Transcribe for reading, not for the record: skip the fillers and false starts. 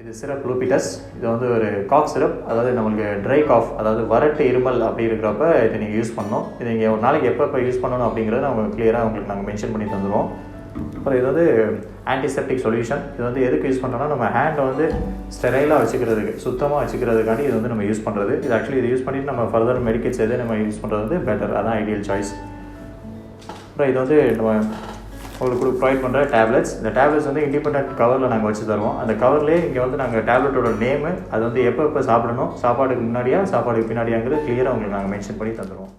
இது சிரப் லூபிட்டஸ். இது வந்து ஒரு காஃப் சிரப். அதாவது நம்மளுக்கு ட்ரை காஃப், அதாவது வறட்டு இருமல் அப்படி இருக்கிறப்ப இதை நீங்கள் யூஸ் பண்ணணும். இதை நீங்கள் ஒரு நாளைக்கு எப்போ யூஸ் பண்ணணும் அப்படிங்கிறத நம்ம கிளியராக உங்களுக்கு நாங்கள் மென்ஷன் பண்ணி தந்துடுவோம். அப்புறம் இது வந்து ஆன்டிசெப்டிக் சொல்யூஷன். இது வந்து எதுக்கு யூஸ் பண்ணுறோன்னா, நம்ம ஹேண்டை வந்து ஸ்டெரைலாக வச்சுக்கிறதுக்கு, சுத்தமாக வச்சுக்கிறதுக்காண்டி இது வந்து நம்ம யூஸ் பண்ணுறது. இது ஆக்சுவலி இது யூஸ் பண்ணிவிட்டு நம்ம ஃபர்தர் மெடிக்கேட்ஸ் எது நம்ம யூஸ் பண்ணுறது வந்து பெட்டர். அதான் ஐடியல் சாய்ஸ். அப்புறம் இது வந்து நம்ம உங்களுக்கு ப்ரொவைட் பண்ணுற டேப்லெட்ஸ். இந்த டேப்லெட்ஸ் வந்து இண்டிபெண்டன்ட் கவரில் நாங்கள் வச்சு தருவோம். அந்த கவர்லேயே இங்கே வந்து நாங்கள் டேப்லெட்டோட நேமு, அது வந்து எப்போ சாப்பிடணும், சாப்பாடுக்கு முன்னாடியா சாப்பாடுக்கு பின்னாடியாங்கிறது கிளியராக உங்களுக்கு நாங்கள் மென்ஷன் பண்ணி தந்துடுவோம்.